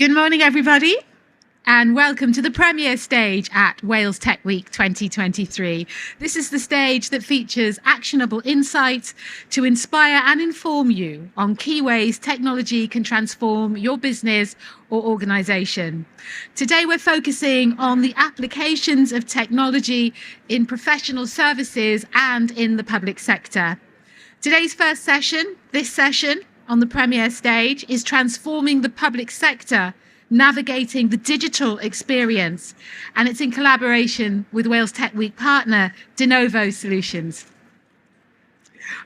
Good morning, everybody, and welcome to the premiere stage at Wales Tech Week 2023. This is the stage that features actionable insights to inspire and inform you on key ways technology can transform your business or organisation. Today, we're focusing on the applications of technology in professional services and in the public sector. Today's first session, this session on the premiere stage, is transforming the public sector, navigating the digital experience, and it's in collaboration with Wales Tech Week partner De Novo Solutions.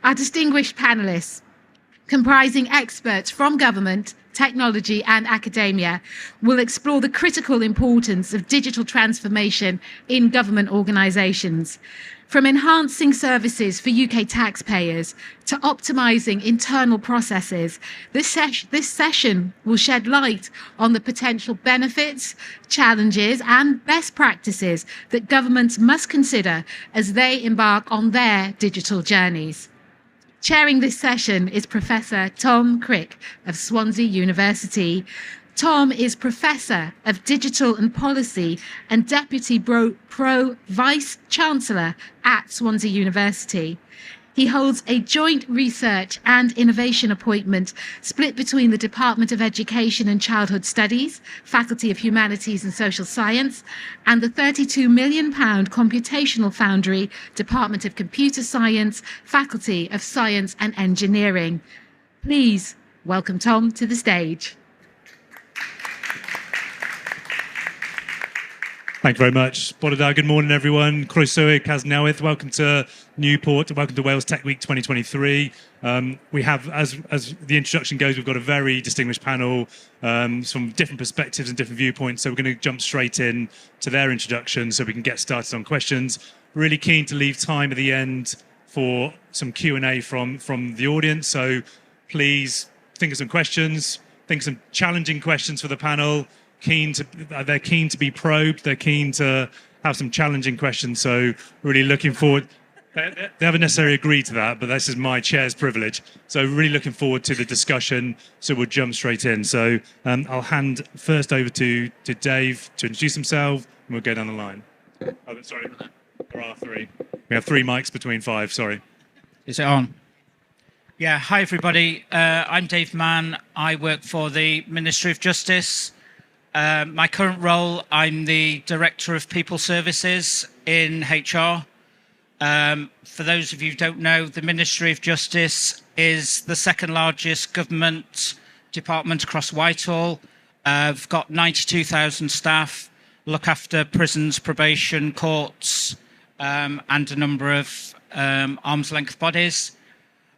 Our distinguished panellists, comprising experts from government, technology and academia, will explore the critical importance of digital transformation in government organisations. From enhancing services for UK taxpayers to optimising internal processes, this session will shed light on the potential benefits, challenges and best practices that governments must consider as they embark on their digital journeys. Chairing this session is Professor Tom Crick of Swansea University. Tom is Professor of Digital and Policy and Deputy Pro Vice Chancellor at Swansea University. He holds a joint research and innovation appointment split between the Department of Education and Childhood Studies, Faculty of Humanities and Social Science, and the £32 million Computational Foundry, Department of Computer Science, Faculty of Science and Engineering. Please welcome Tom to the stage. Thank you very much. Bore good morning, everyone. Croeso Cas Newydd. Welcome to Newport. Welcome to Wales Tech Week 2023. We have, as the introduction goes, we've got a very distinguished panel from different perspectives and different viewpoints. So we're going to jump straight in to their introduction so we can get started on questions. Really keen to leave time at the end for some Q&A from the audience. So please think of some questions, think of some challenging questions for the panel. They're keen to be probed. They're keen to have some challenging questions. So really looking forward. They haven't necessarily agreed to that, but this is my chair's privilege. So really looking forward to the discussion. So we'll jump straight in. So I'll hand first over to Dave to introduce himself, and we'll go down the line. Oh, sorry, there are three. We have 3 mics between 5. Sorry. Is it on? Yeah. Hi, everybody. I'm Dave Mann. I work for the Ministry of Justice. My current role, I'm the Director of People Services in HR. For those of you who don't know, the Ministry of Justice is the second largest government department across Whitehall. I've got 92,000 staff, look after prisons, probation, courts, and a number of arm's length bodies.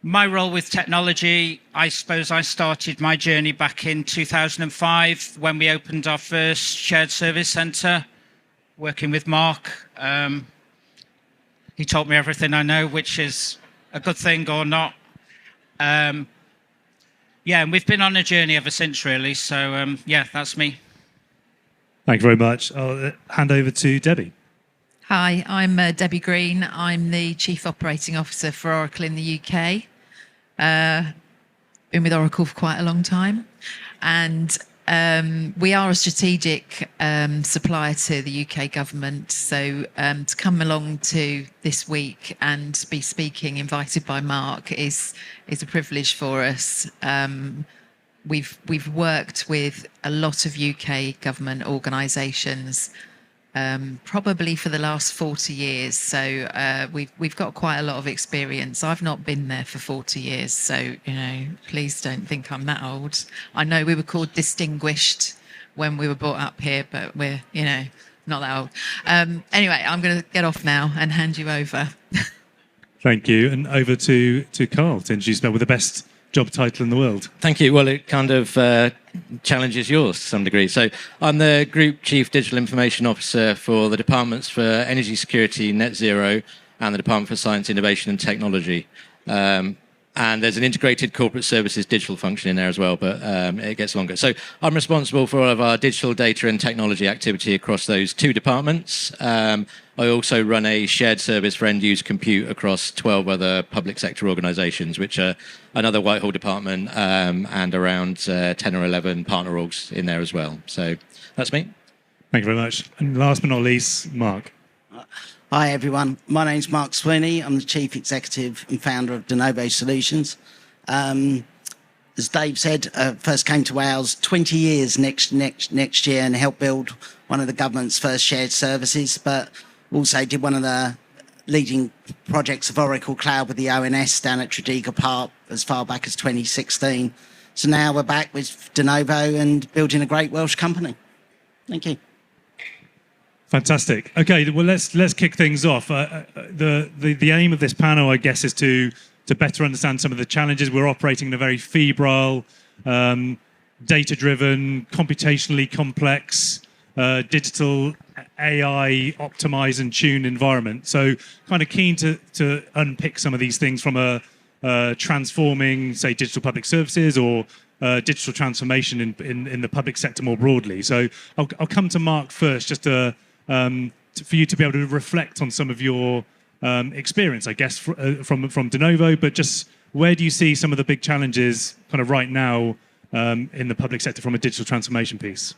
My role with technology, I suppose I started my journey back in 2005 when we opened our first shared service centre, working with Mark. He taught me everything I know, which is a good thing or not. And we've been on a journey ever since, really. So, that's me. Thank you very much. I'll hand over to Debbie. Hi, I'm Debbie Green. I'm the Chief Operating Officer for Oracle in the UK. Been with Oracle for quite a long time. And we are a strategic supplier to the UK government. So to come along to this week and be speaking, invited by Mark, is a privilege for us. We've worked with a lot of UK government organisations probably for the last 40 years. So we've got quite a lot of experience. I've not been there for 40 years. So, please don't think I'm that old. I know we were called distinguished when we were brought up here, but we're, not that old. Anyway, I'm going to get off now and hand you over. Thank you. And over to Carl to introduce himself with the best job title in the world. Thank you. Well, it kind of challenges yours to some degree. So I'm the Group Chief Digital Information Officer for the Departments for Energy Security, Net Zero, and the Department for Science, Innovation and Technology. And And there's an integrated corporate services digital function in there as well, but it gets longer. So I'm responsible for all of our digital data and technology activity across those two departments. I also run a shared service for end-user compute across 12 other public sector organisations, which are another Whitehall department, and around 10 or 11 partner orgs in there as well. So that's me. Thank you very much. And last but not least, Mark. Hi everyone, my name's Mark Sweeney. I'm the Chief Executive and founder of de Novo Solutions. As Dave said, first came to Wales 20 years next year and helped build one of the government's first shared services, but also did one of the leading projects of Oracle Cloud with the ONS down at Tredegar Park as far back as 2016. So now we're back with de Novo and building a great Welsh company. Thank you. Fantastic. Okay, well, let's kick things off. The aim of this panel, I guess, is to better understand some of the challenges. We're operating in a very febrile, data-driven, computationally complex, digital AI optimize and tune environment. So kind of keen to unpick some of these things from a transforming, say, digital public services or digital transformation in the public sector more broadly. So I'll come to Mark first, just for you to be able to reflect on some of your experience, I guess, from de Novo, but just where do you see some of the big challenges kind of right now in the public sector from a digital transformation piece?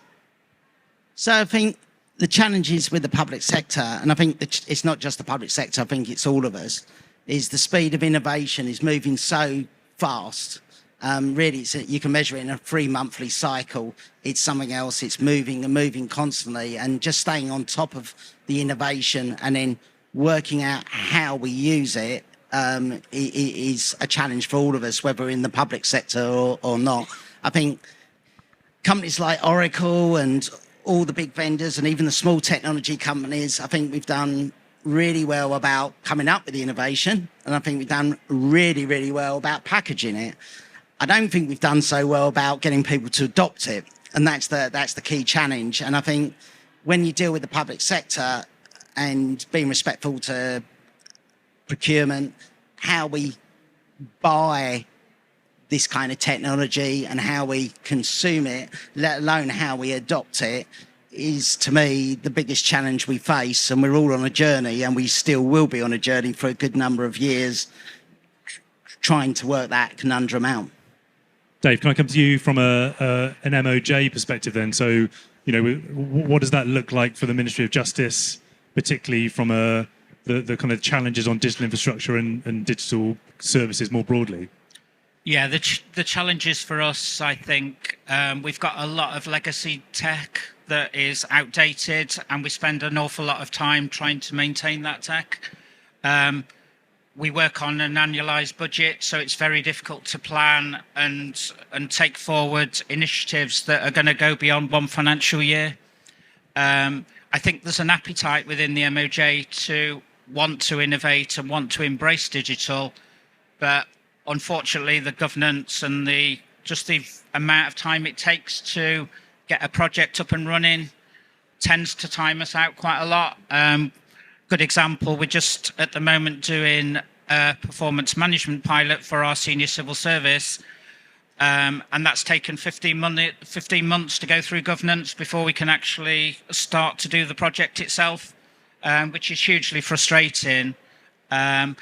So I think the challenges with the public sector, and I think it's not just the public sector, I think it's all of us, is the speed of innovation is moving so fast. Really, you can measure it in a 3-monthly cycle. It's something else. It's moving and moving constantly, and just staying on top of the innovation and then working out how we use it is a challenge for all of us, whether in the public sector or not. I think companies like Oracle and all the big vendors and even the small technology companies, I think we've done really well about coming up with the innovation, and I think we've done really, really well about packaging it. I don't think we've done so well about getting people to adopt it, and that's the key challenge. And I think when you deal with the public sector and being respectful to procurement, how we buy this kind of technology and how we consume it, let alone how we adopt it, is to me the biggest challenge we face. And we're all on a journey, and we still will be on a journey for a good number of years trying to work that conundrum out. Dave, can I come to you from an MOJ perspective then? So, you know, what does that look like for the Ministry of Justice, particularly from the kind of challenges on digital infrastructure and digital services more broadly? Yeah, the challenges for us, I think, we've got a lot of legacy tech that is outdated, and we spend an awful lot of time trying to maintain that tech. We work on an annualized budget, so it's very difficult to plan and take forward initiatives that are going to go beyond one financial year. I think there's an appetite within the MOJ to want to innovate and want to embrace digital, but unfortunately the governance and the amount of time it takes to get a project up and running tends to time us out quite a lot. Good example, we're just at the moment doing a performance management pilot for our senior civil service, and that's taken 15 months to go through governance before we can actually start to do the project itself, which is hugely frustrating. And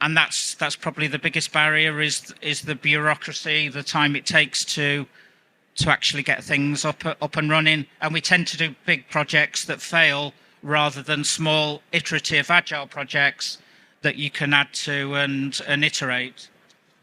that's probably the biggest barrier is the bureaucracy, the time it takes to actually get things up and running. And we tend to do big projects that fail rather than small iterative agile projects that you can add to and iterate.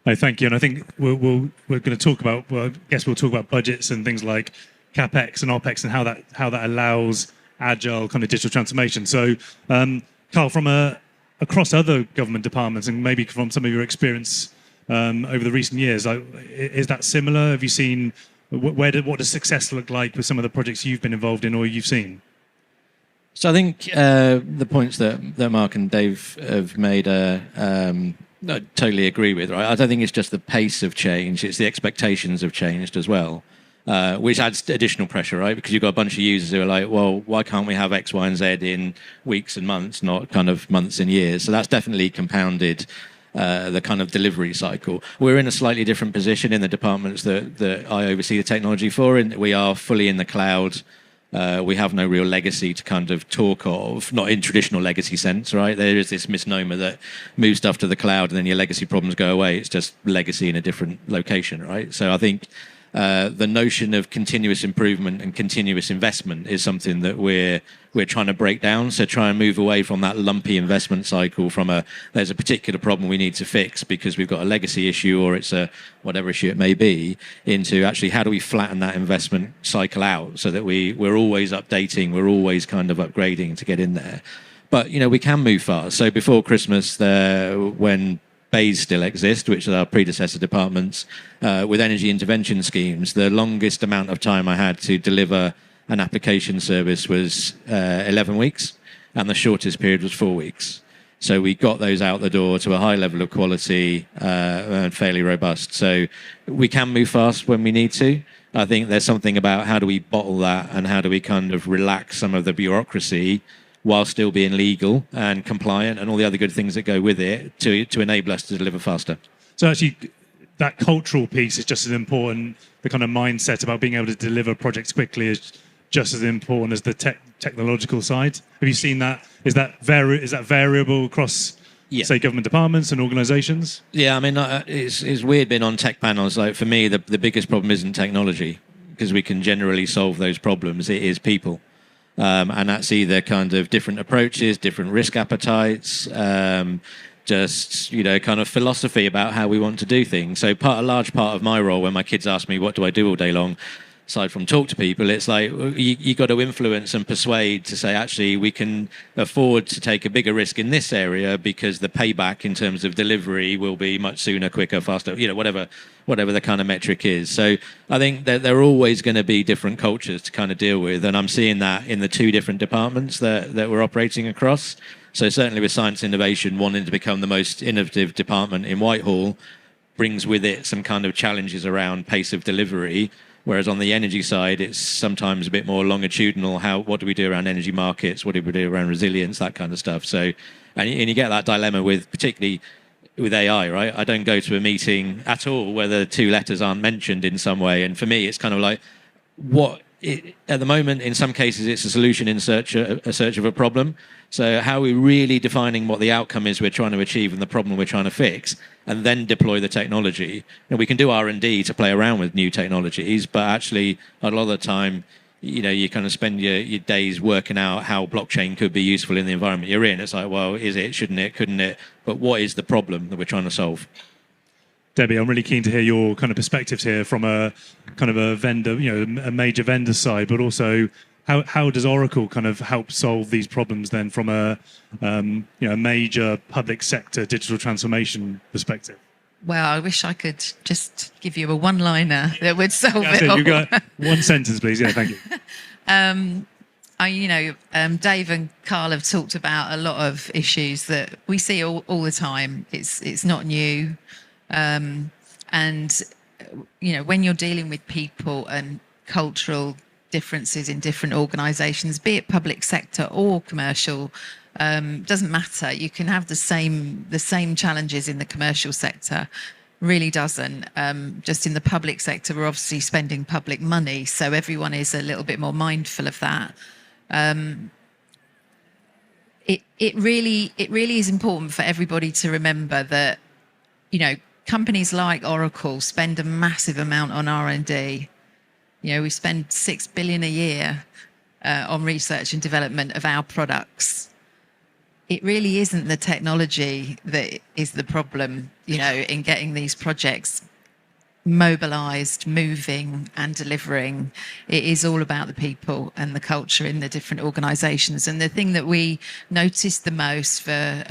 No, thank you. And I think we're going to talk about, well, I guess we'll talk about budgets and things like CapEx and OpEx and how that allows agile kind of digital transformation. So, Carl, from across other government departments and maybe from some of your experience over the recent years, is that similar? Have you seen, what does success look like with some of the projects you've been involved in or you've seen? So I think the points that Mark and Dave have made, I totally agree with. Right? I don't think it's just the pace of change; it's the expectations have changed as well, which adds additional pressure, right? Because you've got a bunch of users who are like, "Well, why can't we have X, Y, and Z in weeks and months, not kind of months and years?" So that's definitely compounded the kind of delivery cycle. We're in a slightly different position in the departments that I oversee the technology for, and we are fully in the cloud. We have no real legacy to kind of talk of, not in traditional legacy sense, right? There is this misnomer that move stuff to the cloud and then your legacy problems go away. It's just legacy in a different location, right? So I think the notion of continuous improvement and continuous investment is something that we're trying to break down. So try and move away from that lumpy investment cycle from there's a particular problem we need to fix because we've got a legacy issue or it's a whatever issue it may be, into actually how do we flatten that investment cycle out so that we're always updating, we're always kind of upgrading to get in there. But, we can move fast. So before Christmas, when BAYS still exist, which are our predecessor departments, with energy intervention schemes, the longest amount of time I had to deliver an application service was 11 weeks, and the shortest period was 4 weeks. So we got those out the door to a high level of quality and fairly robust. So we can move fast when we need to. I think there's something about how do we bottle that and how do we kind of relax some of the bureaucracy while still being legal and compliant and all the other good things that go with it to enable us to deliver faster. So actually, that cultural piece is just as important. The kind of mindset about being able to deliver projects quickly is just as important as the technological side. Have you seen that? Is that variable across, say, government departments and organisations? Yeah, I mean, it's weird being on tech panels. Like for me, the biggest problem isn't technology because we can generally solve those problems. It is people. And that's either kind of different approaches, different risk appetites, just, kind of philosophy about how we want to do things. So a large part of my role when my kids ask me, what do I do all day long? Aside from talk to people, it's like you got to influence and persuade to say, actually, we can afford to take a bigger risk in this area because the payback in terms of delivery will be much sooner, quicker, faster, whatever the kind of metric is. So I think that there are always going to be different cultures to kind of deal with. And I'm seeing that in the two different departments that we're operating across. So certainly with science innovation, wanting to become the most innovative department in Whitehall brings with it some kind of challenges around pace of delivery. Whereas on the energy side, it's sometimes a bit more longitudinal. What do we do around energy markets? What do we do around resilience? That kind of stuff. So, and you get that dilemma particularly with AI, right? I don't go to a meeting at all where the two letters aren't mentioned in some way. And for me, it's kind of like, at the moment, in some cases, it's a solution in search of a problem. So how are we really defining what the outcome is we're trying to achieve and the problem we're trying to fix, and then deploy the technology? And we can do R&D to play around with new technologies, but actually, a lot of the time, you kind of spend your days working out how blockchain could be useful in the environment you're in. It's like, well, is it, shouldn't it, couldn't it? But what is the problem that we're trying to solve? Debbie, I'm really keen to hear your kind of perspectives here from a kind of a vendor, a major vendor side, but also how does Oracle kind of help solve these problems then from a major public sector digital transformation perspective? Well, I wish I could just give you a one-liner that would solve it. all. You've got one sentence, please. Yeah, thank you. Dave and Carl have talked about a lot of issues that we see all the time. It's not new. And when you're dealing with people and cultural differences in different organisations, be it public sector or commercial, doesn't matter. You can have the same challenges in the commercial sector. Really doesn't. Just in the public sector, we're obviously spending public money, so everyone is a little bit more mindful of that. It really is important for everybody to remember that, companies like Oracle spend a massive amount on R&D. We spend $6 billion a year on research and development of our products. It really isn't the technology that is the problem, in getting these projects mobilized, moving and delivering. It is all about the people and the culture in the different organizations. And the thing that we notice the most for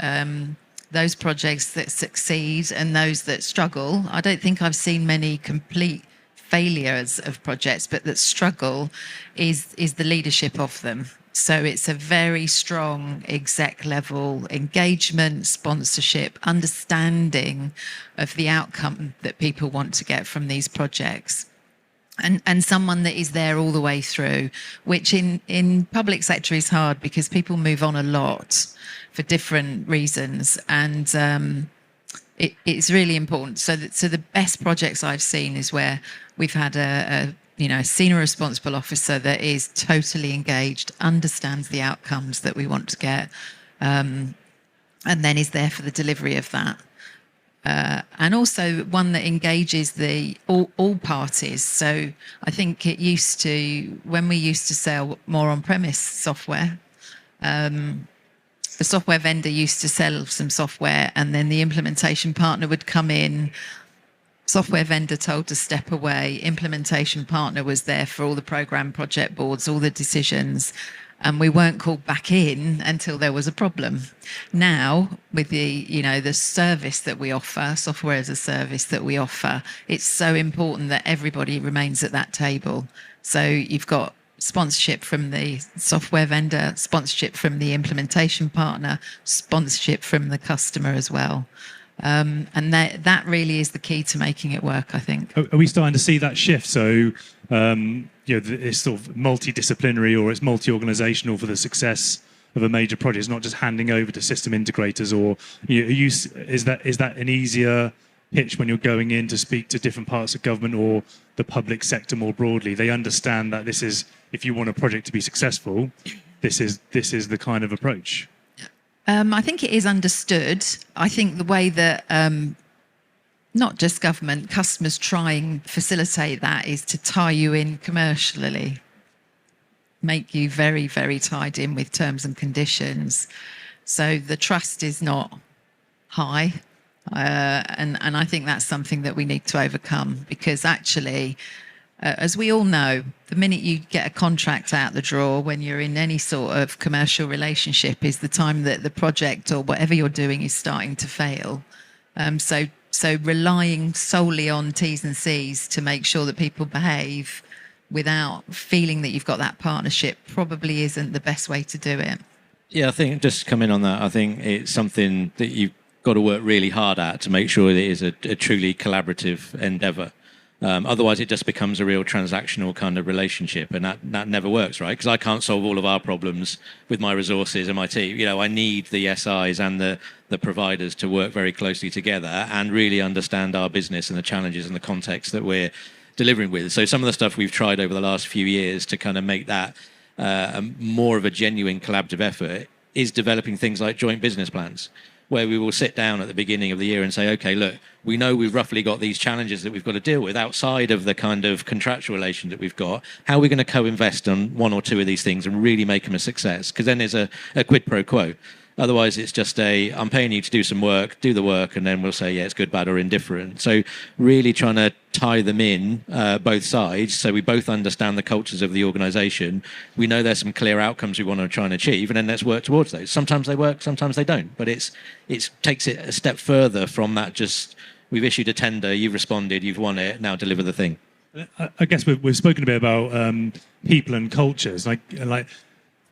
those projects that succeed and those that struggle, I don't think I've seen many complete failures of projects, but that struggle is the leadership of them. So it's a very strong exec level engagement, sponsorship, understanding of the outcome that people want to get from these projects. And someone that is there all the way through, which in public sector is hard because people move on a lot for different reasons. And it's really important. So the best projects I've seen is where we've had a senior responsible officer that is totally engaged, understands the outcomes that we want to get, and then is there for the delivery of that. And also one that engages all parties. So I think when we used to sell more on-premise software, the software vendor used to sell some software, and then the implementation partner would come in. Software vendor told to step away. Implementation partner was there for all the program project boards, all the decisions, and we weren't called back in until there was a problem. Now, with the service that we offer, software as a service that we offer, it's so important that everybody remains at that table. So you've got sponsorship from the software vendor, sponsorship from the implementation partner, sponsorship from the customer as well. And that really is the key to making it work, I think. Are we starting to see that shift? So, it's sort of multidisciplinary or it's multi-organizational for the success of a major project. It's not just handing over to system integrators, or is that an easier pitch when you're going in to speak to different parts of government or the public sector more broadly? They understand that this is, if you want a project to be successful, this is the kind of approach. I think it is understood. I think the way that not just government, customers try and facilitate that is to tie you in commercially, make you very, very tied in with terms and conditions. So the trust is not high. And I think that's something that we need to overcome, because actually, as we all know, the minute you get a contract out the drawer when you're in any sort of commercial relationship is the time that the project or whatever you're doing is starting to fail. So relying solely on T's and C's to make sure that people behave without feeling that you've got that partnership probably isn't the best way to do it. Yeah, I think just to come in on that, I think it's something that you've got to work really hard at to make sure that it is a truly collaborative endeavour. Otherwise, it just becomes a real transactional kind of relationship, and that never works, right? Because I can't solve all of our problems with my resources and my team. I need the SIs and the providers to work very closely together and really understand our business and the challenges and the context that we're delivering with. So some of the stuff we've tried over the last few years to kind of make that more of a genuine collaborative effort is developing things like joint business plans, where we will sit down at the beginning of the year and say, okay, look, we know we've roughly got these challenges that we've got to deal with outside of the kind of contractual relation that we've got. How are we going to co-invest on one or two of these things and really make them a success? Because then there's a quid pro quo. Otherwise, it's just I'm paying you to do some work, do the work, and then we'll say, yeah, it's good, bad, or indifferent. So really trying to tie them in, both sides, so we both understand the cultures of the organisation. We know there's some clear outcomes we want to try and achieve, and then let's work towards those. Sometimes they work, sometimes they don't. But it takes it a step further from that just, we've issued a tender, you've responded, you've won it, now deliver the thing. I guess we've spoken a bit about people and cultures. Like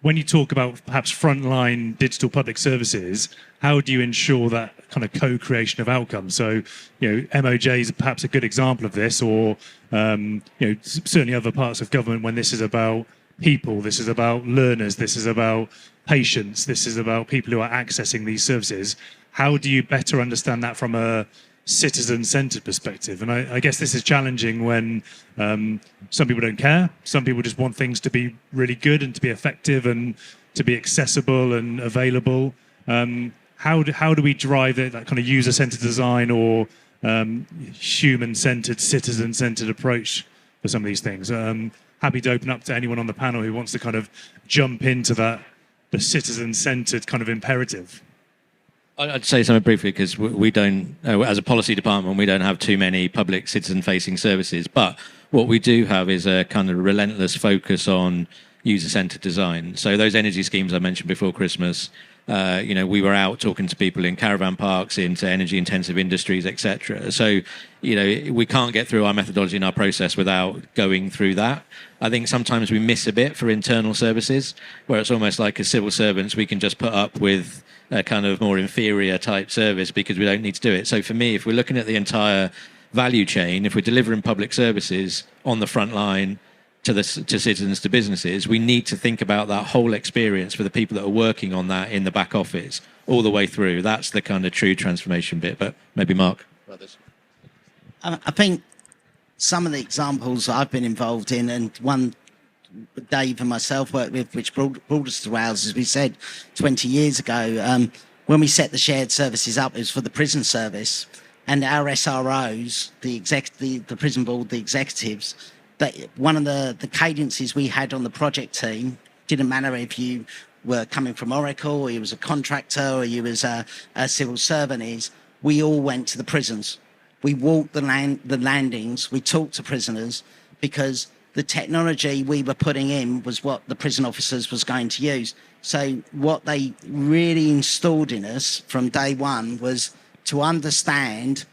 when you talk about perhaps frontline digital public services, how do you ensure that kind of co-creation of outcomes? So, MOJ is perhaps a good example of this, or certainly other parts of government, when this is about people, this is about learners, this is about patients, this is about people who are accessing these services. How do you better understand that from a citizen-centered perspective? And I guess this is challenging when some people don't care. Some people just want things to be really good and to be effective and to be accessible and available. How do we drive that kind of user-centered design or human-centered, citizen-centered approach for some of these things? Happy to open up to anyone on the panel who wants to kind of jump into the citizen-centered kind of imperative. I'd say something briefly, because we don't, as a policy department, we don't have too many public citizen-facing services. But what we do have is a kind of relentless focus on user-centered design. So those energy schemes I mentioned before Christmas, we were out talking to people in caravan parks, into energy-intensive industries, etc. So, we can't get through our methodology and our process without going through that. I think sometimes we miss a bit for internal services, where it's almost like as civil servants, we can just put up with a kind of more inferior type service because we don't need to do it. So for me, if we're looking at the entire value chain, if we're delivering public services on the front line to citizens, to businesses, we need to think about that whole experience for the people that are working on that in the back office all the way through. That's the kind of true transformation bit. But maybe Mark. I think some of the examples I've been involved in, and one Dave and myself worked with, which brought us to Wales, as we said, 20 years ago, when we set the shared services up, it was for the prison service, and our SROs, the prison board, the executives, that one of the cadences we had on the project team, didn't matter if you were coming from Oracle, or you was a contractor, or you was a civil servant, is we all went to the prisons. We walked the landings, we talked to prisoners, because the technology we were putting in was what the prison officers was going to use. So what they really installed in us from day one was to understand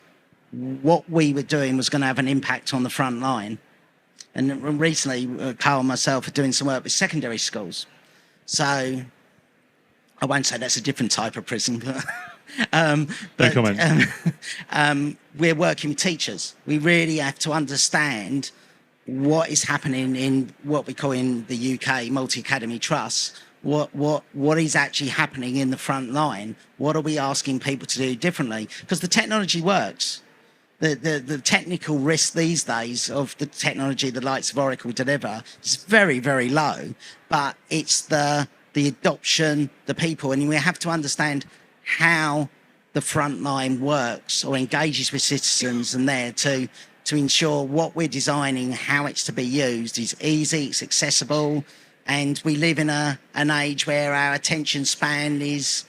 what we were doing was going to have an impact on the front line. And recently, Carl and myself are doing some work with secondary schools. So I won't say that's a different type of prison, but No comment. we're working with teachers. We really have to understand what is happening in what we call in the UK multi-academy trusts. What is actually happening in the front line? What are we asking people to do differently? Because the technology works. The technical risk these days of the technology the likes of Oracle deliver is very, very low. But it's the adoption, the people, and we have to understand how the front line works or engages with citizens, and there to ensure what we're designing, how it's to be used is easy, it's accessible, and we live in an age where our attention span is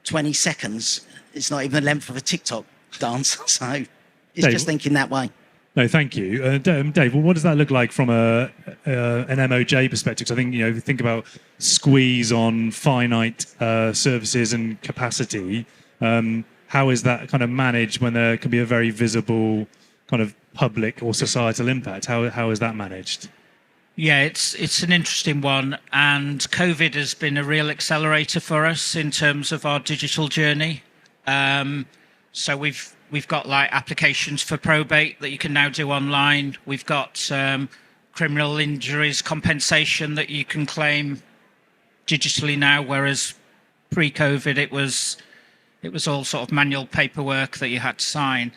20 seconds. It's not even the length of a TikTok dance, so it's Dave, just thinking that way. No, thank you. Dave, what does that look like from an MOJ perspective? 'Cause I think, if you think about squeeze on finite services and capacity, how is that kind of managed when there can be a very visible kind of public or societal impact? How is that managed? Yeah, it's an interesting one, and COVID has been a real accelerator for us in terms of our digital journey. So we've got like applications for probate that you can now do online. We've got criminal injuries compensation that you can claim digitally now, whereas pre-COVID it was all sort of manual paperwork that you had to sign.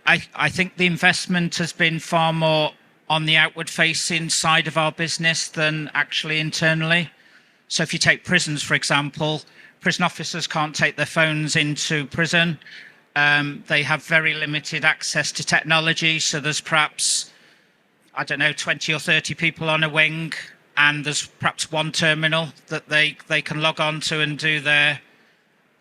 I think the investment has been far more on the outward facing side of our business than actually internally. So if you take prisons, for example, prison officers can't take their phones into prison. They have very limited access to technology. So there's perhaps, 20 or 30 people on a wing, and there's perhaps one terminal that they can log on to and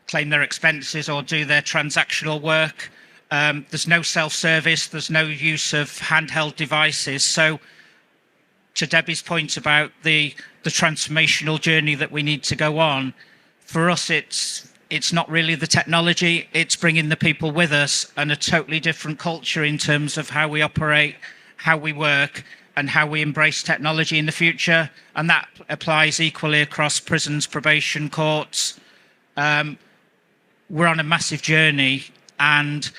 claim their expenses or do their transactional work. There's no self-service, there's no use of handheld devices. So to Debbie's point about the transformational journey that we need to go on, for us it's not really the technology, it's bringing the people with us and a totally different culture in terms of how we operate, how we work, and how we embrace technology in the future. And that applies equally across prisons, probation, courts. We're on a massive journey, and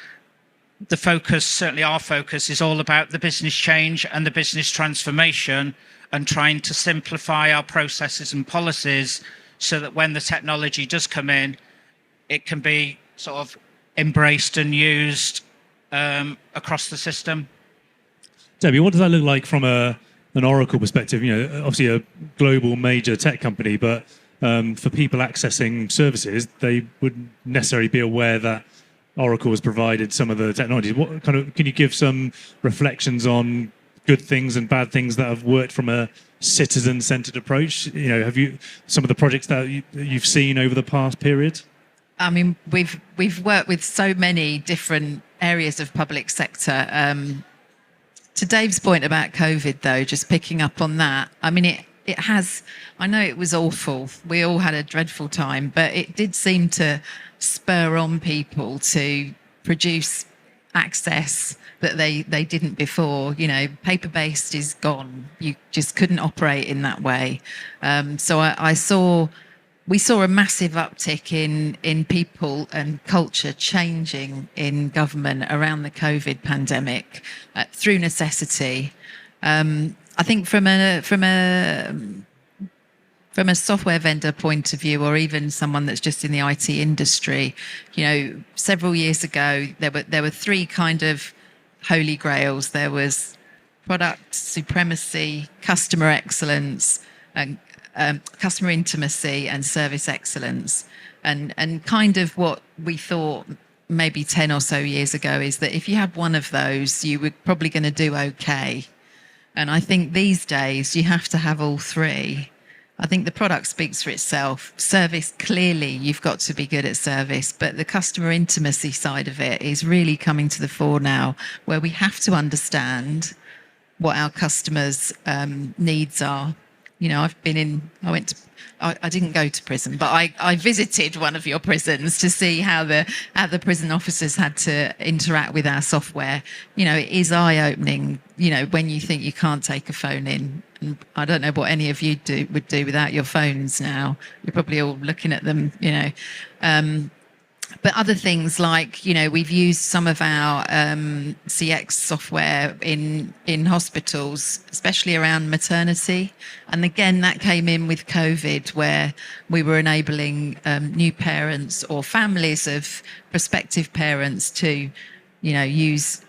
the focus, certainly our focus, is all about the business change and the business transformation and trying to simplify our processes and policies so that when the technology does come in, it can be sort of embraced and used across the system. Debbie, what does that look like from an Oracle perspective? Obviously a global major tech company, but for people accessing services, they wouldn't necessarily be aware that Oracle has provided some of the technologies. What can you give some reflections on good things and bad things that have worked from a citizen-centered approach? Have you some of the projects that you've seen over the past period? I mean, we've worked with so many different areas of public sector. To Dave's point about COVID, though, just picking up on that, I mean, it has, I know it was awful. We all had a dreadful time, but it did seem to spur on people to produce access that they didn't before. Paper-based is gone. You just couldn't operate in that way. So we saw a massive uptick in people and culture changing in government around the COVID pandemic through necessity. I think from a software vendor point of view, or even someone that's just in the IT industry, several years ago there were three kind of holy grails. There was product supremacy, customer excellence, and customer intimacy, and service excellence. And kind of what we thought maybe 10 or so years ago is that if you had one of those, you were probably going to do okay. And I think these days you have to have all three. I think the product speaks for itself. Service, clearly, you've got to be good at service, but the customer intimacy side of it is really coming to the fore now, where we have to understand what our customers' needs are. I didn't go to prison, but I visited one of your prisons to see how the prison officers had to interact with our software. It is eye-opening, when you think you can't take a phone in. And I don't know what any of you would do without your phones now. You're probably all looking at them, But other things like, we've used some of our CX software in hospitals, especially around maternity. And again, that came in with COVID, where we were enabling new parents or families of prospective parents to, use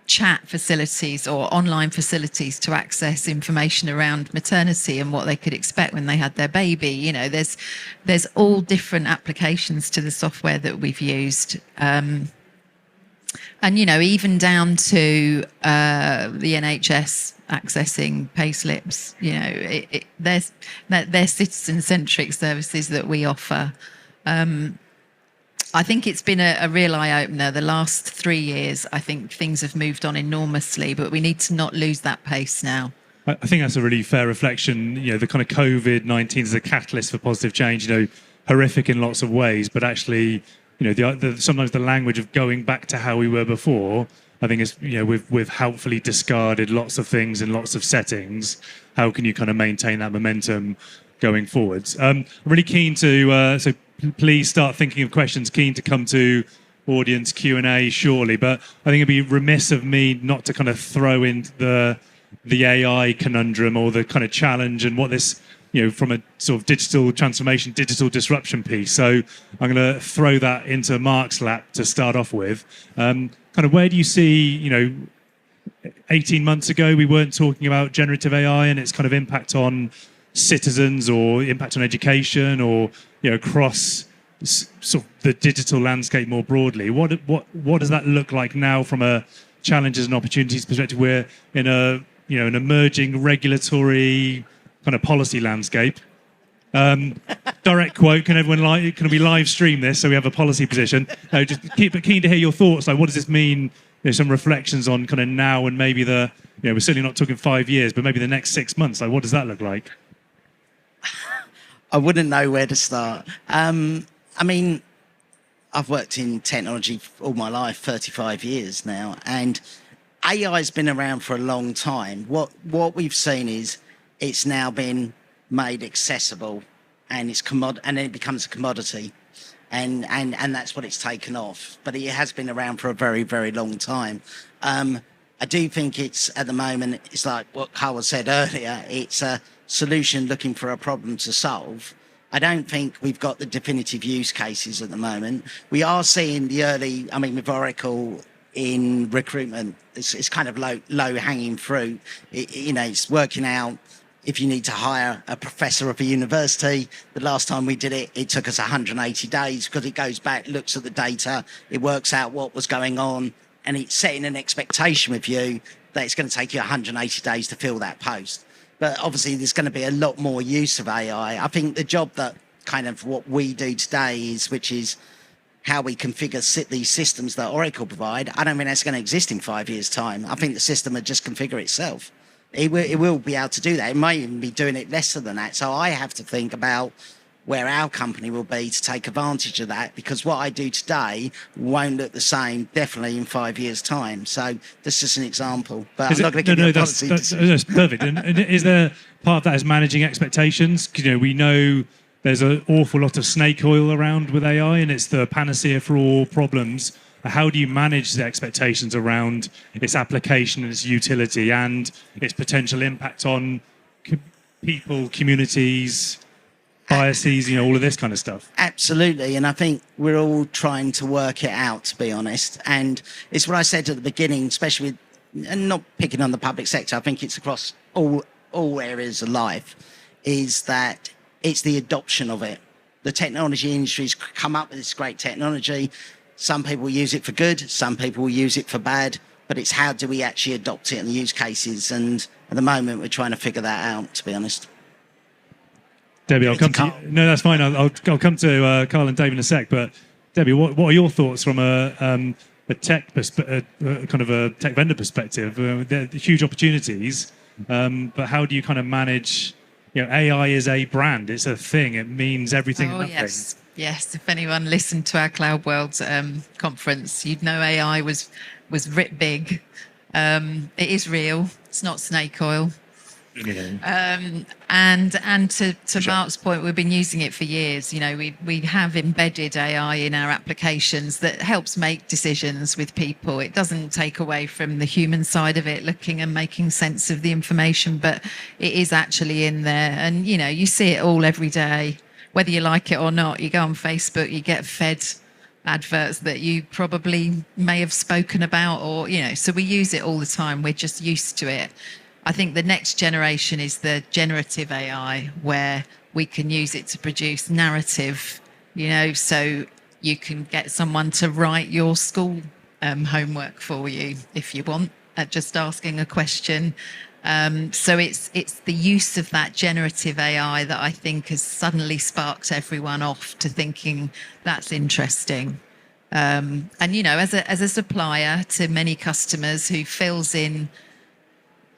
chat facilities or online facilities to access information around maternity and what they could expect when they had their baby. There's all different applications to the software that we've used. And, even down to the NHS accessing payslips, they're citizen-centric services that we offer. I think it's been a real eye-opener. The last 3 years, I think things have moved on enormously, but we need to not lose that pace now. I think that's a really fair reflection. The kind of COVID-19 is a catalyst for positive change, horrific in lots of ways, but actually, sometimes the language of going back to how we were before, I think is, we've helpfully discarded lots of things in lots of settings. How can you kind of maintain that momentum going forwards? I'm really keen to, please start thinking of questions, keen to come to audience Q&A shortly, but I think it'd be remiss of me not to kind of throw in the AI conundrum or the kind of challenge and what this, from a sort of digital transformation, digital disruption piece. So I'm going to throw that into Mark's lap to start off with. Kind of where do you see, 18 months ago, we weren't talking about generative AI and its kind of impact on citizens or impact on education or across sort of the digital landscape more broadly. What does that look like now from a challenges and opportunities perspective? We're in an emerging regulatory kind of policy landscape. Direct quote: can we live stream this so we have a policy position? Just keen to hear your thoughts. Like, what does this mean? Some reflections on kind of now and maybe we're certainly not talking 5 years, but maybe the next 6 months. Like, what does that look like? I wouldn't know where to start. I've worked in technology all my life, 35 years now, and AI's been around for a long time. What we've seen is it's now been made accessible, and and then it becomes a commodity, and that's what it's taken off. But it has been around for a very, very long time. I do think it's, at the moment, it's like what Carl said earlier, it's a solution looking for a problem to solve. I don't think we've got the definitive use cases at the moment. We are seeing the early, with Oracle in recruitment, it's kind of low hanging fruit. It's working out if you need to hire a professor of a university. The last time we did it, it took us 180 days because it goes back, looks at the data, it works out what was going on, and it's setting an expectation with you that it's going to take you 180 days to fill that post. But obviously, there's going to be a lot more use of AI. I think the job that kind of what we do today which is how we configure these systems that Oracle provide. I don't think that's going to exist in 5 years' time. I think the system will just configure itself. It will be able to do that. It may even be doing it lesser than that. So I have to think about where our company will be to take advantage of that, because what I do today won't look the same definitely in 5 years' time. So that's just an example. But I'm not going to give you a policy decision. That's perfect. And is there part of that is managing expectations? We know there's an awful lot of snake oil around with AI, and it's the panacea for all problems. how do you manage the expectations around its application and its utility and its potential impact on people, communities, biases, all of this kind of stuff? Absolutely. And I think we're all trying to work it out, to be honest. And it's what I said at the beginning, especially and not picking on the public sector, I think it's across all areas of life, is that it's the adoption of it. The technology industry's come up with this great technology. Some people use it for good, some people will use it for bad, but it's how do we actually adopt it and the use cases. And at the moment, we're trying to figure that out, to be honest. Debbie, I'll come to you. No, that's fine. I'll come to Carl and Dave in a sec. But Debbie, what are your thoughts from a tech kind of a tech vendor perspective? There are huge opportunities, but how do you kind of manage? AI is a brand; it's a thing. It means everything. Oh, and nothing. yes. If anyone listened to our Cloud World conference, you'd know AI was writ big. It is real. It's not snake oil. And to Mark's point, we've been using it for years. We have embedded AI in our applications that helps make decisions with people. It doesn't take away from the human side of it, looking and making sense of the information, but it is actually in there. And, you see it all every day, whether you like it or not. You go on Facebook, you get fed adverts that you probably may have spoken about or, so we use it all the time. We're just used to it. I think the next generation is the generative AI, where we can use it to produce narrative, so you can get someone to write your school homework for you if you want, just asking a question. So it's the use of that generative AI that I think has suddenly sparked everyone off to thinking that's interesting. And, as a supplier to many customers who fills in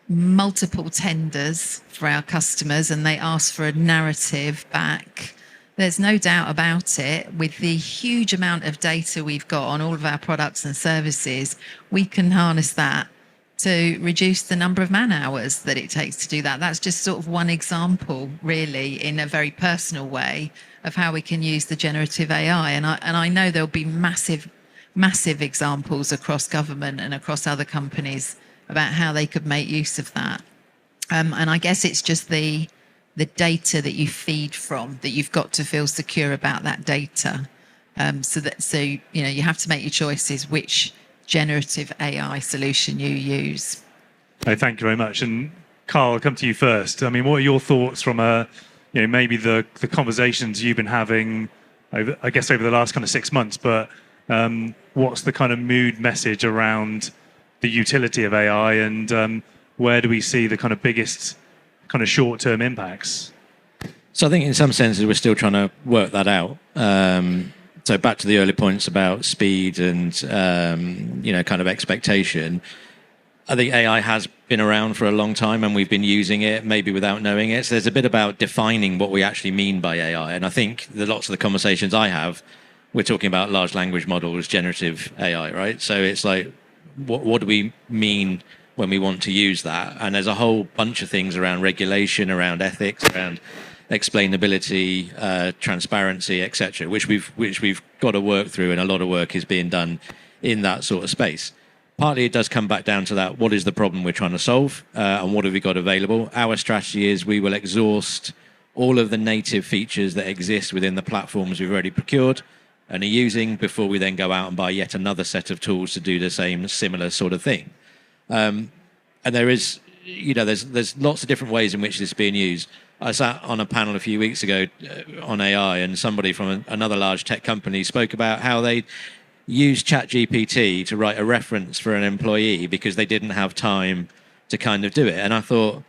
multiple tenders for our customers and they ask for a narrative back, there's no doubt about it, with the huge amount of data we've got on all of our products and services, we can harness that to reduce the number of man hours that it takes to do that. That's just sort of one example, really, in a very personal way of how we can use the generative AI. And I know there'll be massive examples across government and across other companies about how they could make use of that. And I guess it's just the data that you feed from, that you've got to feel secure about that data. So you have to make your choices which generative AI solution you use. Oh, thank you very much. And Carl, I'll come to you first. I mean, what are your thoughts from maybe the conversations you've been having over the last kind of 6 months, but what's the kind of mood message around the utility of AI, and where do we see the kind of biggest kind of short-term impacts? So I think in some senses we're still trying to work that out. So back to the early points about speed and kind of expectation. I think AI has been around for a long time and we've been using it maybe without knowing it. So there's a bit about defining what we actually mean by AI. And I think lots of the conversations I have, we're talking about large language models, generative AI, right? So it's like, what do we mean when we want to use that? And there's a whole bunch of things around regulation, around ethics, around explainability, transparency, etc., which we've got to work through, and a lot of work is being done in that sort of space. Partly it does come back down to that: what is the problem we're trying to solve, and what have we got available? Our strategy is we will exhaust all of the native features that exist within the platforms we've already procured and are using before we then go out and buy yet another set of tools to do the same similar sort of thing. And there is, there's lots of different ways in which this is being used. I sat on a panel a few weeks ago on AI, and somebody from another large tech company spoke about how they used ChatGPT to write a reference for an employee because they didn't have time to kind of do it. And I thought,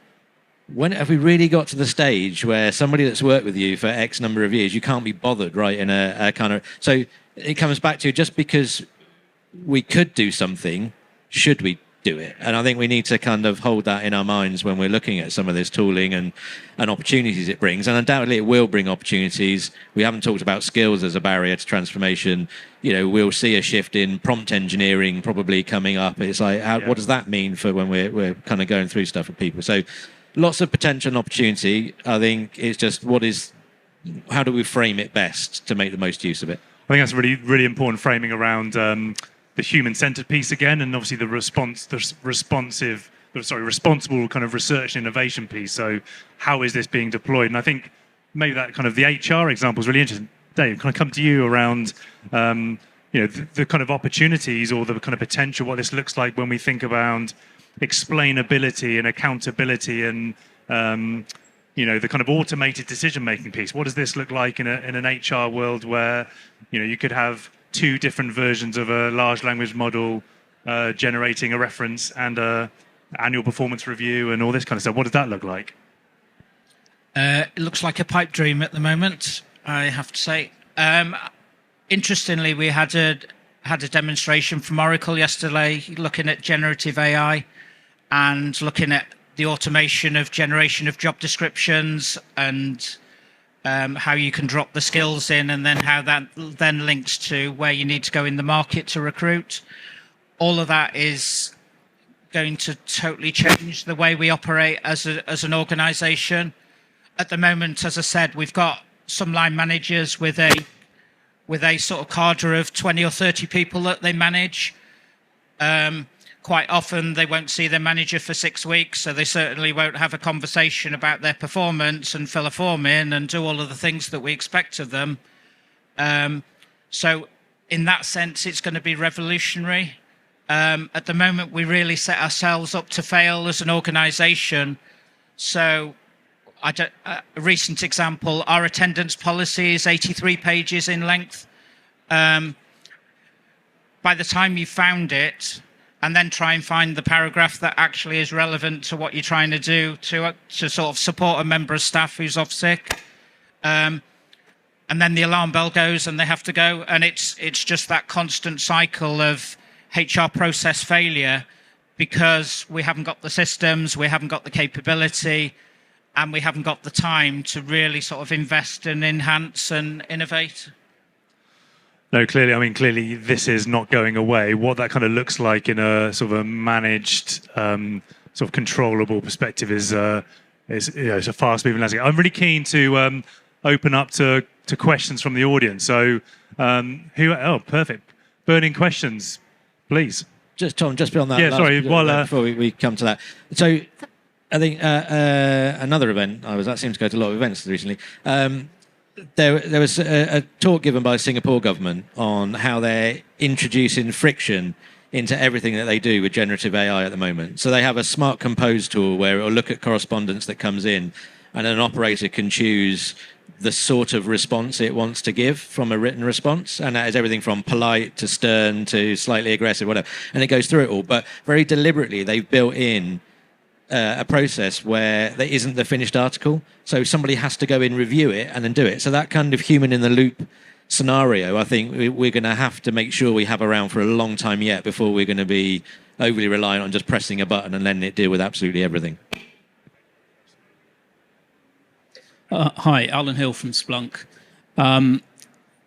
when have we really got to the stage where somebody that's worked with you for X number of years, you can't be bothered writing a kind of... So it comes back to, just because we could do something, should we do it? And I think we need to kind of hold that in our minds when we're looking at some of this tooling and opportunities it brings. And undoubtedly it will bring opportunities. We haven't talked about skills as a barrier to transformation. We'll see a shift in prompt engineering probably coming up. It's like, what does that mean for when we're kind of going through stuff with people? So lots of potential and opportunity. I think it's just how do we frame it best to make the most use of it? I think that's a really, really important framing around human-centered piece again, and obviously the responsible kind of research and innovation piece. So how is this being deployed? And I think maybe that kind of the HR example is really interesting. Dave, can I come to you around the kind of opportunities or the kind of potential, what this looks like when we think about explainability and accountability and the kind of automated decision-making piece. What does this look like in an HR world where you could have two different versions of a large language model generating a reference and a annual performance review and all this kind of stuff? What does that look like? It looks like a pipe dream at the moment, I have to say. Interestingly, we had a demonstration from Oracle yesterday looking at generative AI and looking at the automation of generation of job descriptions and how you can drop the skills in, and then how that then links to where you need to go in the market to recruit. All of that is going to totally change the way we operate as an organization. At the moment, as I said, we've got some line managers with a sort of cadre of 20 or 30 people that they manage. Quite often they won't see their manager for 6 weeks, so they certainly won't have a conversation about their performance and fill a form in and do all of the things that we expect of them. So in that sense, it's going to be revolutionary. At the moment, we really set ourselves up to fail as an organization. So a recent example, our attendance policy is 83 pages in length. By the time you've found it, and then try and find the paragraph that actually is relevant to what you're trying to do to sort of support a member of staff who's off sick. And then the alarm bell goes and they have to go. And it's just that constant cycle of HR process failure because we haven't got the systems, we haven't got the capability, and we haven't got the time to really sort of invest and enhance and innovate. No, clearly this is not going away. What that kind of looks like in a sort of a managed, sort of controllable perspective is it's a fast-moving landscape. I'm really keen to open up to questions from the audience. So, perfect. Burning questions, please. Just Tom, just beyond that. Yeah, sorry. Before we come to that, so I think another event. I seem to go to a lot of events recently. There was a talk given by the Singapore government on how they're introducing friction into everything that they do with generative AI at the moment. So they have a smart compose tool where it will look at correspondence that comes in, and an operator can choose the sort of response it wants to give from a written response. And that is everything from polite to stern to slightly aggressive, whatever. And it goes through it all. But very deliberately, they've built in a process where there isn't the finished article. So somebody has to go in, review it, and then do it. So that kind of human in the loop scenario, I think we're going to have to make sure we have around for a long time yet before we're going to be overly reliant on just pressing a button and letting it deal with absolutely everything. Hi, Alan Hill from Splunk.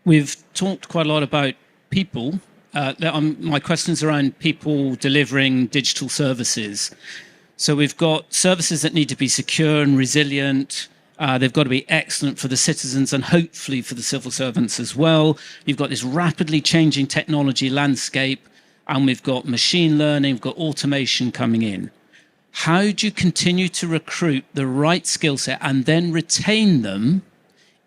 We've talked quite a lot about people. My question's around people delivering digital services. So we've got services that need to be secure and resilient. They've got to be excellent for the citizens and hopefully for the civil servants as well. You've got this rapidly changing technology landscape, and we've got machine learning, we've got automation coming in. How do you continue to recruit the right skill set and then retain them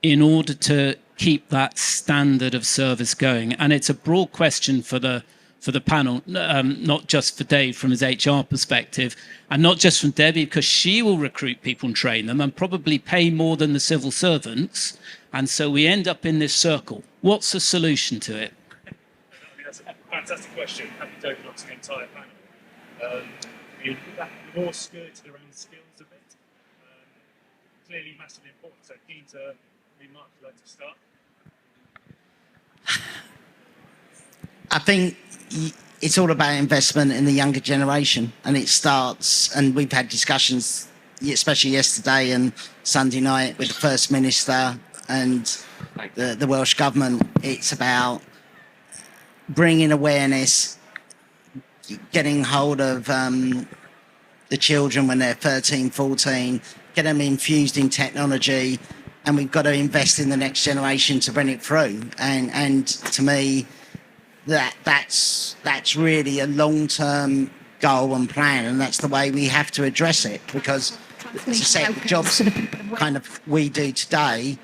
in order to keep that standard of service going? And it's a broad question for the panel, not just for Dave from his HR perspective, and not just from Debbie, because she will recruit people and train them and probably pay more than the civil servants. And so we end up in this circle. What's the solution to it? That's a fantastic question. Happy to open up to the entire panel. You're more skirted around skills a bit. Clearly massively important. So keen to remark, like to start. I think it's all about investment in the younger generation, and it starts, and we've had discussions, especially yesterday and Sunday night, with the First Minister and the Welsh Government. It's about bringing awareness, getting hold of the children when they're 13, 14, get them infused in technology, and we've got to invest in the next generation to bring it through. And to me, that's really a long-term goal and plan, and that's the way we have to address it, because as I said, the jobs kind of we do today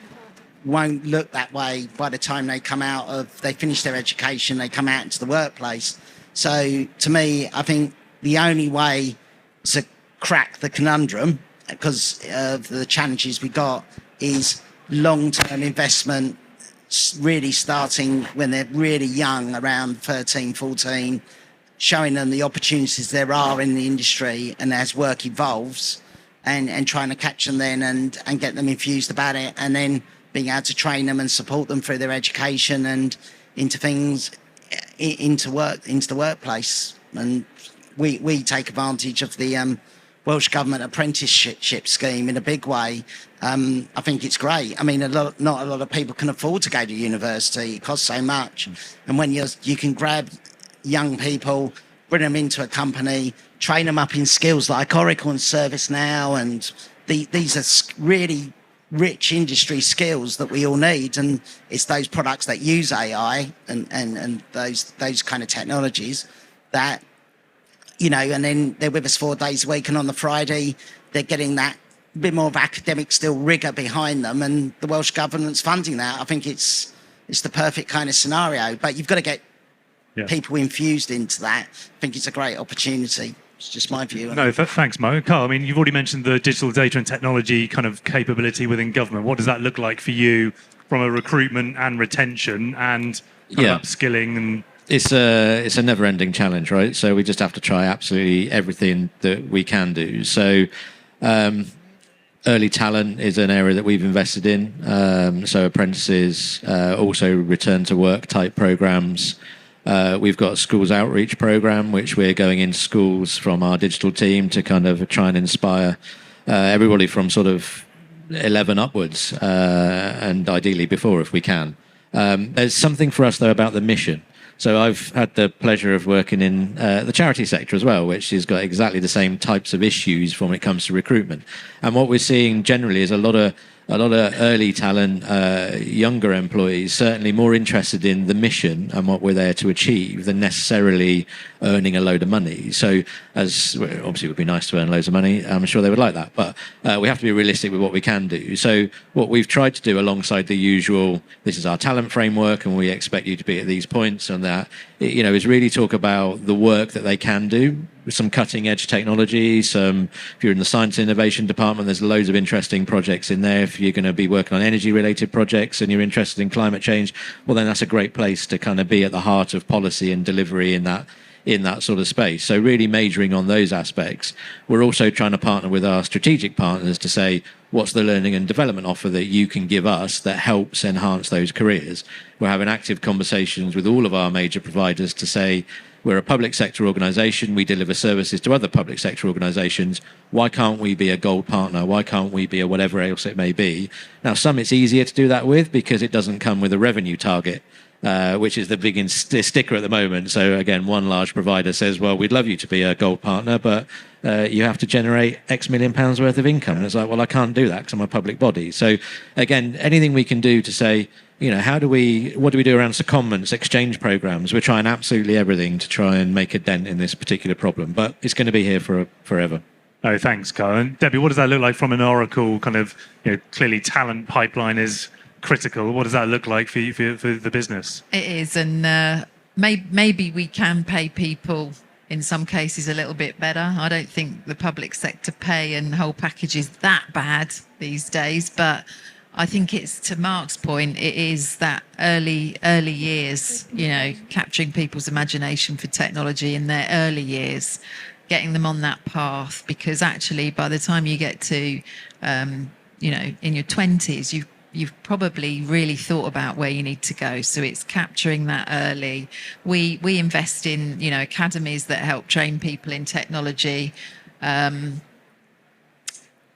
won't look that way by the time they finish their education, they come out into the workplace. So to me, I think the only way to crack the conundrum, because of the challenges we got, is long-term investment, really starting when they're really young, around 13, 14, showing them the opportunities there are in the industry, and as work evolves, and trying to catch them then and get them infused about it, and then being able to train them and support them through their education and into the workplace. And we take advantage of the Welsh Government apprenticeship scheme in a big way. I think it's great. I mean, not a lot of people can afford to go to university. It costs so much. And when you can grab young people, bring them into a company, train them up in skills like Oracle and ServiceNow, and these are really rich industry skills that we all need. And it's those products that use AI and those kind of technologies that, and then they're with us 4 days a week, and on the Friday they're getting that bit more of academic still rigor behind them, and the Welsh Government's funding that. I think it's the perfect kind of scenario, but you've got to get people infused into that. I think it's a great opportunity. It's just my view. No, thanks, Mo. Carl, I mean, you've already mentioned the digital data and technology kind of capability within government. What does that look like for you from a recruitment and retention and kind of upskilling? And it's a never-ending challenge, right? So we just have to try absolutely everything that we can do. So early talent is an area that we've invested in. So apprentices, also return to work type programs. We've got a schools outreach program, which we're going into schools from our digital team to kind of try and inspire everybody from sort of 11 upwards, and ideally before if we can. There's something for us, though, about the mission. So I've had the pleasure of working in the charity sector as well, which has got exactly the same types of issues when it comes to recruitment. And what we're seeing generally is a lot of early talent, younger employees, certainly more interested in the mission and what we're there to achieve than necessarily earning a load of money. So as obviously it would be nice to earn loads of money, I'm sure they would like that, but we have to be realistic with what we can do. So what we've tried to do alongside the usual, this is our talent framework and we expect you to be at these points and that, is really talk about the work that they can do with some cutting edge technology. If you're in the science and innovation department, there's loads of interesting projects in there. If you're going to be working on energy related projects and you're interested in climate change, well, then that's a great place to kind of be at the heart of policy and delivery in that sort of space. So really majoring on those aspects. We're also trying to partner with our strategic partners to say, what's the learning and development offer that you can give us that helps enhance those careers? We're having active conversations with all of our major providers to say, we're a public sector organisation. We deliver services to other public sector organisations. Why can't we be a gold partner? Why can't we be a whatever else it may be? Now, some it's easier to do that with because it doesn't come with a revenue target, which is the big sticker at the moment. So again, one large provider says, well, we'd love you to be a gold partner, but you have to generate X million pounds worth of income. And it's like, well, I can't do that because I'm a public body. So again, anything we can do to say, what do we do around secondments, exchange programs? We're trying absolutely everything to try and make a dent in this particular problem, but it's going to be here forever. Oh, thanks, Carl. And Debbie, what does that look like from an Oracle kind of, clearly talent pipeline is critical. What does that look like for the business? It is, and maybe we can pay people in some cases a little bit better. I don't think the public sector pay and whole package is that bad these days, but I think it's, to Mark's point, it is that early years, capturing people's imagination for technology in their early years, getting them on that path, because actually by the time you get to, in your 20s, you've probably really thought about where you need to go. So it's capturing that early. We invest in, academies that help train people in technology.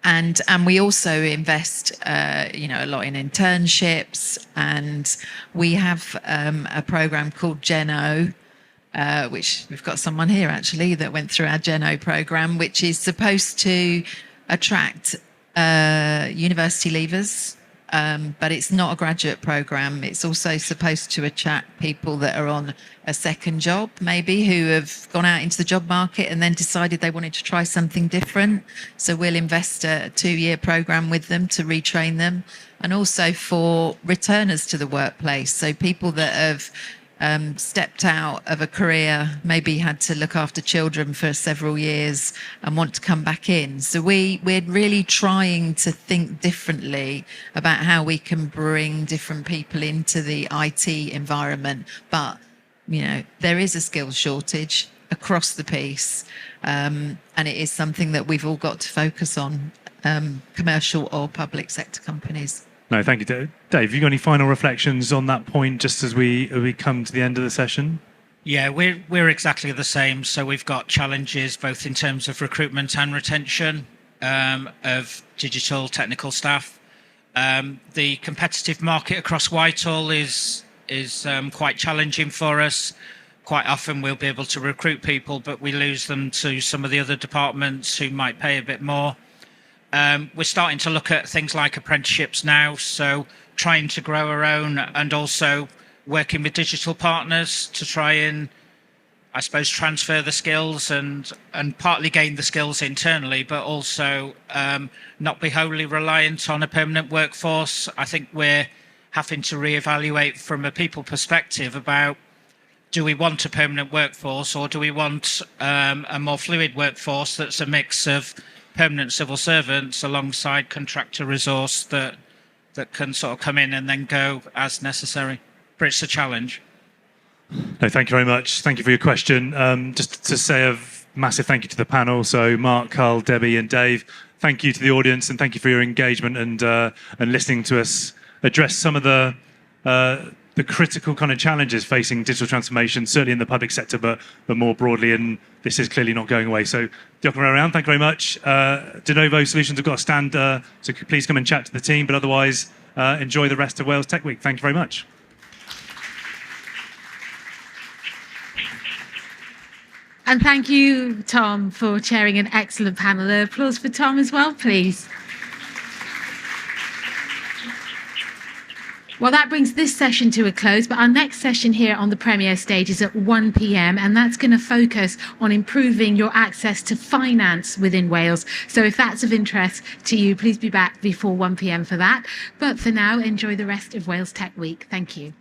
And we also invest, a lot in internships, and we have a program called Geno, which we've got someone here actually that went through our Geno program, which is supposed to attract university leavers but it's not a graduate program. It's also supposed to attract people that are on a second job, maybe, who have gone out into the job market and then decided they wanted to try something different. So we'll invest a 2-year program with them to retrain them, and also for returners to the workplace. So people that have stepped out of a career, maybe had to look after children for several years and want to come back in. So we're really trying to think differently about how we can bring different people into the IT environment. But, you know, there is a skills shortage across the piece, and it is something that we've all got to focus on, commercial or public sector companies. No, thank you, Dave. Have you got any final reflections on that point just as we come to the end of the session? Yeah, we're exactly the same. So we've got challenges both in terms of recruitment and retention of digital technical staff. The competitive market across Whitehall is quite challenging for us. Quite often we'll be able to recruit people, but we lose them to some of the other departments who might pay a bit more. We're starting to look at things like apprenticeships now, so trying to grow our own and also working with digital partners to try and, I suppose, transfer the skills and partly gain the skills internally, but also not be wholly reliant on a permanent workforce. I think we're having to reevaluate from a people perspective about, do we want a permanent workforce or do we want a more fluid workforce that's a mix of permanent civil servants alongside contractor resource that can sort of come in and then go as necessary. But it's a challenge. No, thank you very much. Thank you for your question. Just to say a massive thank you to the panel. So Mark, Carl, Debbie and Dave, thank you to the audience and thank you for your engagement and listening to us address some of the critical kind of challenges facing digital transformation, certainly in the public sector, but more broadly, and this is clearly not going away. So, around, thank you very much. De Novo Solutions have got a stand, so please come and chat to the team, but otherwise, enjoy the rest of Wales Tech Week. Thank you very much. And thank you, Tom, for chairing an excellent panel. Applause for Tom as well, please. Well, that brings this session to a close, but our next session here on the Premier Stage is at 1 p.m, and that's going to focus on improving your access to finance within Wales. So if that's of interest to you, please be back before 1 p.m. for that. But for now, enjoy the rest of Wales Tech Week. Thank you.